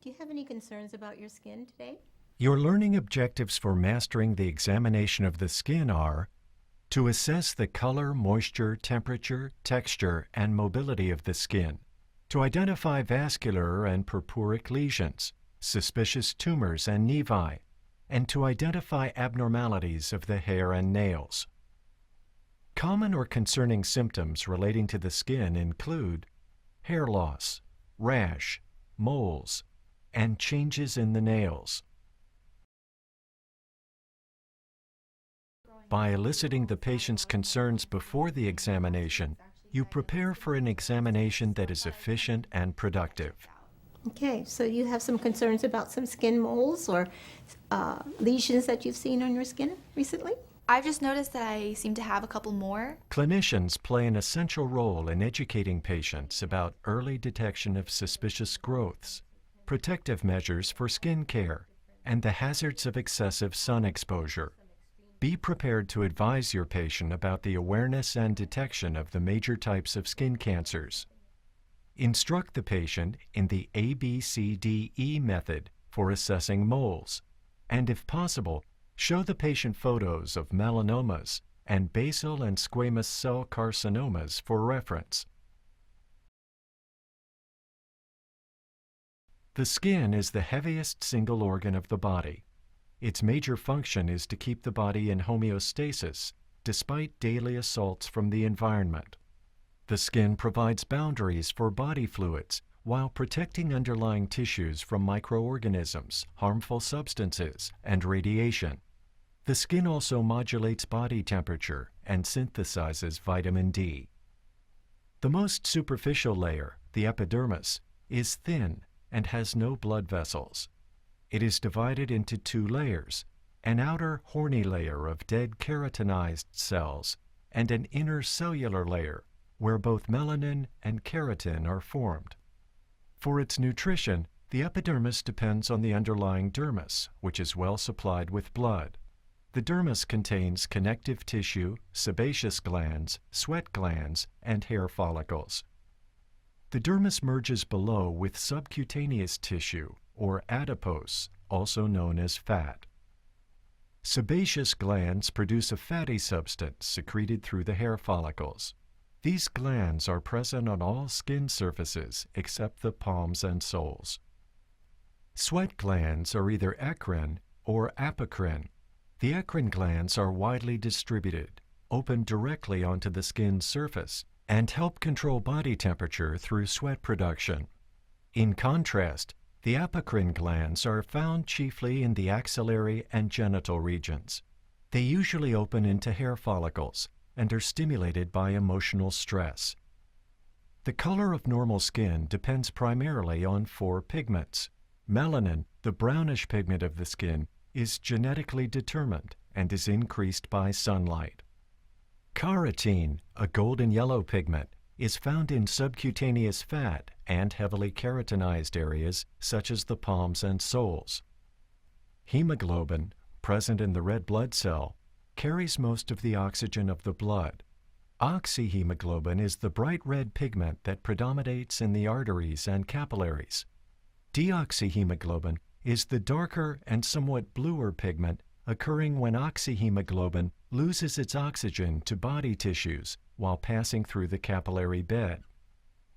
Do you have any concerns about your skin today? Your learning objectives for mastering the examination of the skin are to assess the color, moisture, temperature, texture, and mobility of the skin, to identify vascular and purpuric lesions, suspicious tumors and nevi, and to identify abnormalities of the hair and nails. Common or concerning symptoms relating to the skin include hair loss, rash, moles, and changes in the nails. By eliciting the patient's concerns before the examination, you prepare for an examination that is efficient and productive. Okay, so you have some concerns about some skin moles or lesions that you've seen on your skin recently? I've just noticed that I seem to have a couple more. Clinicians play an essential role in educating patients about early detection of suspicious growths, protective measures for skin care, and the hazards of excessive sun exposure. Be prepared to advise your patient about the awareness and detection of the major types of skin cancers. Instruct the patient in the ABCDE method for assessing moles, and if possible, show the patient photos of melanomas and basal and squamous cell carcinomas for reference. The skin is the heaviest single organ of the body. Its major function is to keep the body in homeostasis despite daily assaults from the environment. The skin provides boundaries for body fluids while protecting underlying tissues from microorganisms, harmful substances, and radiation. The skin also modulates body temperature and synthesizes vitamin D. The most superficial layer, the epidermis, is thin and has no blood vessels. It is divided into two layers, an outer horny layer of dead keratinized cells and an inner cellular layer where both melanin and keratin are formed. For its nutrition, the epidermis depends on the underlying dermis, which is well supplied with blood. The dermis contains connective tissue, sebaceous glands, sweat glands, and hair follicles. The dermis merges below with subcutaneous tissue, or adipose, also known as fat. Sebaceous glands produce a fatty substance secreted through the hair follicles. These glands are present on all skin surfaces except the palms and soles. Sweat glands are either eccrine or apocrine. The eccrine glands are widely distributed, open directly onto the skin's surface, and help control body temperature through sweat production. In contrast, the apocrine glands are found chiefly in the axillary and genital regions. They usually open into hair follicles and are stimulated by emotional stress. The color of normal skin depends primarily on four pigments. Melanin, the brownish pigment of the skin, is genetically determined and is increased by sunlight. Carotene, a golden yellow pigment, is found in subcutaneous fat and heavily keratinized areas such as the palms and soles. Hemoglobin, present in the red blood cell, carries most of the oxygen of the blood. Oxyhemoglobin is the bright red pigment that predominates in the arteries and capillaries. Deoxyhemoglobin is the darker and somewhat bluer pigment occurring when oxyhemoglobin loses its oxygen to body tissues while passing through the capillary bed.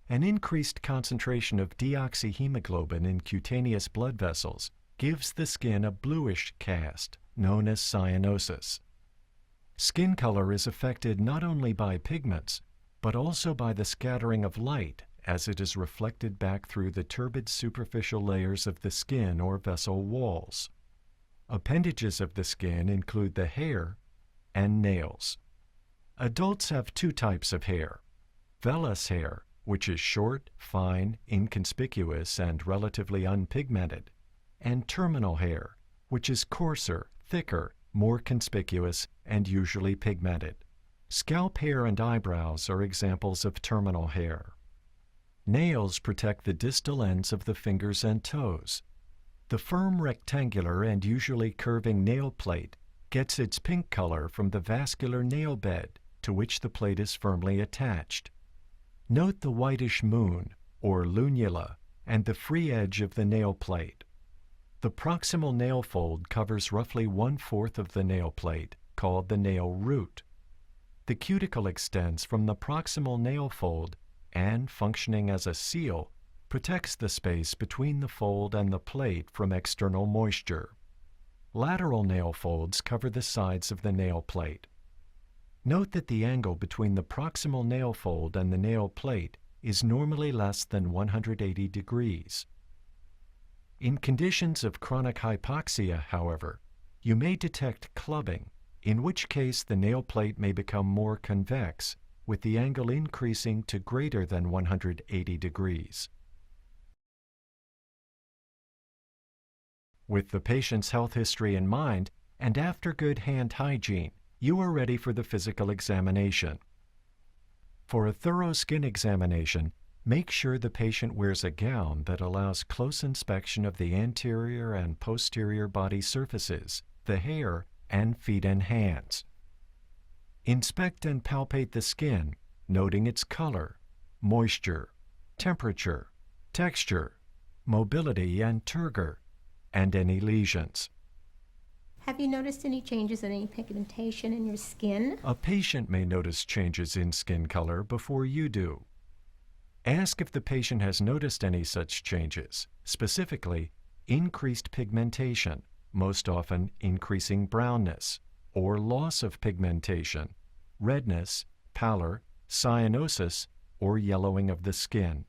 An increased concentration of deoxyhemoglobin in cutaneous blood vessels gives the skin a bluish cast, known as cyanosis. Skin color is affected not only by pigments, but also by the scattering of light as it is reflected back through the turbid superficial layers of the skin or vessel walls. Appendages of the skin include the hair and nails. Adults have two types of hair: vellus hair, which is short, fine, inconspicuous, and relatively unpigmented, and terminal hair, which is coarser, thicker, more conspicuous, and usually pigmented. Scalp hair and eyebrows are examples of terminal hair. Nails protect the distal ends of the fingers and toes. The firm rectangular and usually curving nail plate gets its pink color from the vascular nail bed to which the plate is firmly attached. Note the whitish moon, or lunula, and the free edge of the nail plate. The proximal nail fold covers roughly 1/4 of the nail plate, called the nail root. The cuticle extends from the proximal nail fold and, functioning as a seal, protects the space between the fold and the plate from external moisture. Lateral nail folds cover the sides of the nail plate. Note that the angle between the proximal nail fold and the nail plate is normally less than 180 degrees. In conditions of chronic hypoxia, however, you may detect clubbing, in which case the nail plate may become more convex, with the angle increasing to greater than 180 degrees. With the patient's health history in mind, and after good hand hygiene, you are ready for the physical examination. For a thorough skin examination, make sure the patient wears a gown that allows close inspection of the anterior and posterior body surfaces, the hair, and feet and hands. Inspect and palpate the skin, noting its color, moisture, temperature, texture, mobility and turgor, and any lesions. Have you noticed any changes in any pigmentation in your skin? A patient may notice changes in skin color before you do. Ask if the patient has noticed any such changes, specifically increased pigmentation, most often increasing brownness, or loss of pigmentation, redness, pallor, cyanosis, or yellowing of the skin.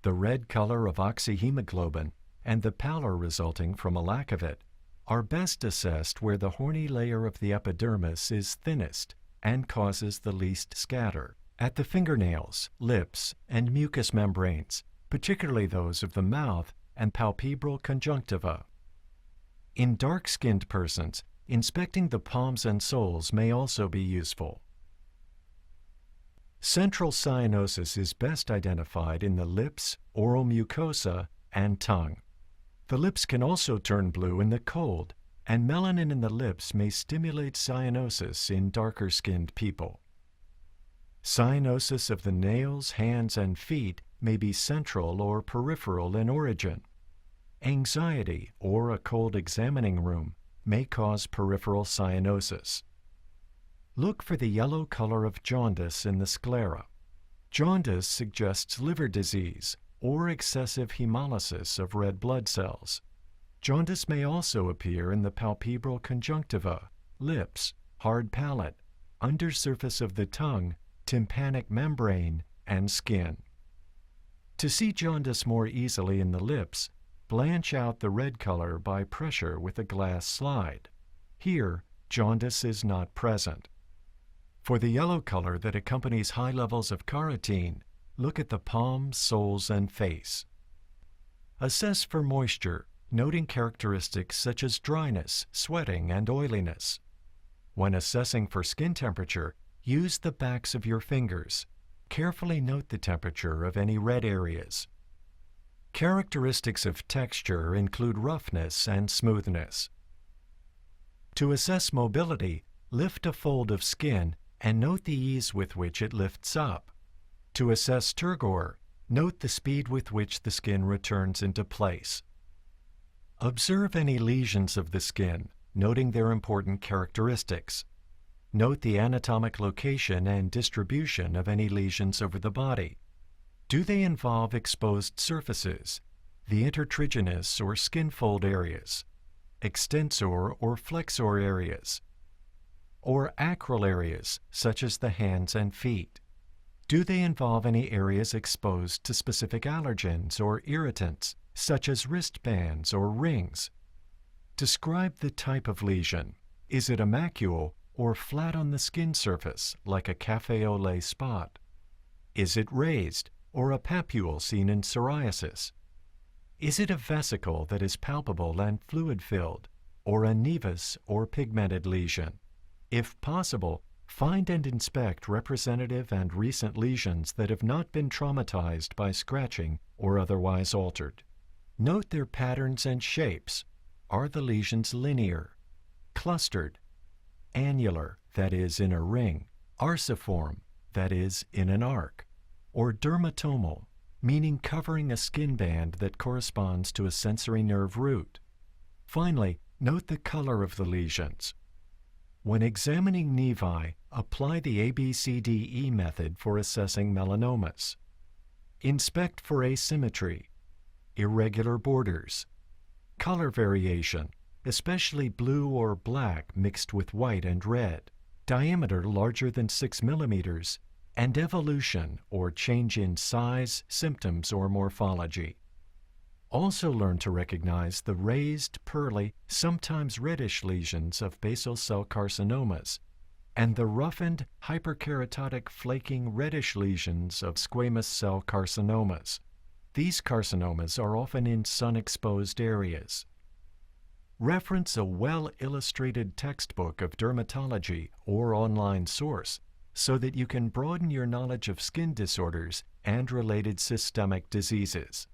The red color of oxyhemoglobin and the pallor resulting from a lack of it are best assessed where the horny layer of the epidermis is thinnest and causes the least scatter, at the fingernails, lips, and mucous membranes, particularly those of the mouth and palpebral conjunctiva. In dark-skinned persons, inspecting the palms and soles may also be useful. Central cyanosis is best identified in the lips, oral mucosa, and tongue. The lips can also turn blue in the cold, and melanin in the lips may stimulate cyanosis in darker-skinned people. Cyanosis of the nails, hands, and feet may be central or peripheral in origin. Anxiety or a cold examining room may cause peripheral cyanosis. Look for the yellow color of jaundice in the sclera. Jaundice suggests liver disease or excessive hemolysis of red blood cells. Jaundice may also appear in the palpebral conjunctiva, lips, hard palate, undersurface of the tongue, tympanic membrane, and skin. To see jaundice more easily in the lips, blanch out the red color by pressure with a glass slide. Here, jaundice is not present. For the yellow color that accompanies high levels of carotene, look at the palms, soles, and face. Assess for moisture, noting characteristics such as dryness, sweating, and oiliness. When assessing for skin temperature, use the backs of your fingers. Carefully note the temperature of any red areas. Characteristics of texture include roughness and smoothness. To assess mobility, lift a fold of skin and note the ease with which it lifts up. To assess turgor, note the speed with which the skin returns into place. Observe any lesions of the skin, noting their important characteristics. Note the anatomic location and distribution of any lesions over the body. Do they involve exposed surfaces, the intertriginous or skin fold areas, extensor or flexor areas, or acral areas such as the hands and feet? Do they involve any areas exposed to specific allergens or irritants, such as wristbands or rings? Describe the type of lesion. Is it a macule or flat on the skin surface, like a cafe au lait spot? Is it raised, or a papule seen in psoriasis? Is it a vesicle that is palpable and fluid-filled, or a nevus or pigmented lesion? If possible, find and inspect representative and recent lesions that have not been traumatized by scratching or otherwise altered. Note their patterns and shapes. Are the lesions linear, clustered, annular, that is, in a ring, arciform, that is, in an arc, or dermatomal, meaning covering a skin band that corresponds to a sensory nerve root. Finally, note the color of the lesions. When examining nevi, apply the ABCDE method for assessing melanomas. Inspect for asymmetry, irregular borders, color variation, especially blue or black mixed with white and red, diameter larger than 6 millimeters, and evolution or change in size, symptoms, or morphology. Also learn to recognize the raised, pearly, sometimes reddish lesions of basal cell carcinomas and the roughened, hyperkeratotic, flaking, reddish lesions of squamous cell carcinomas. These carcinomas are often in sun-exposed areas. Reference a well-illustrated textbook of dermatology or online source so that you can broaden your knowledge of skin disorders and related systemic diseases.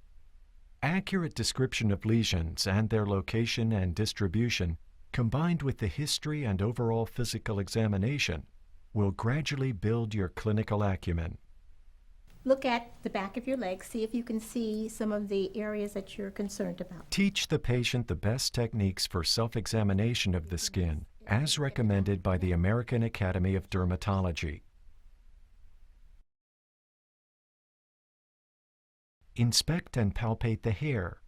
Accurate description of lesions and their location and distribution, combined with the history and overall physical examination, will gradually build your clinical acumen. Look at the back of your leg, see if you can see some of the areas that you're concerned about. Teach the patient the best techniques for self-examination of the skin, as recommended by the American Academy of Dermatology. Inspect and palpate the hair.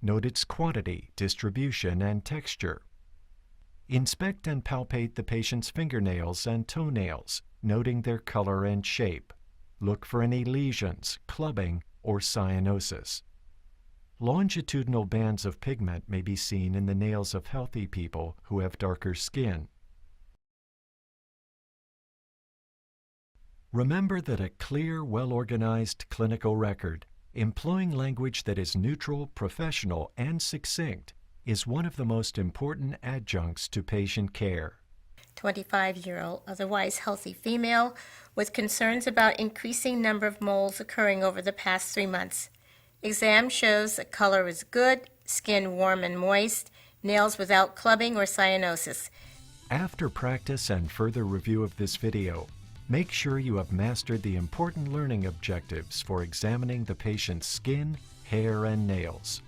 Note its quantity, distribution, and texture. Inspect and palpate the patient's fingernails and toenails, noting their color and shape. Look for any lesions, clubbing, or cyanosis. Longitudinal bands of pigment may be seen in the nails of healthy people who have darker skin. Remember that a clear, well-organized clinical record, employing language that is neutral, professional, and succinct, is one of the most important adjuncts to patient care. 25-year-old, otherwise healthy female with concerns about increasing number of moles occurring over the past 3 months. Exam shows the color is good, skin warm and moist, nails without clubbing or cyanosis. After practice and further review of this video, make sure you have mastered the important learning objectives for examining the patient's skin, hair, and nails.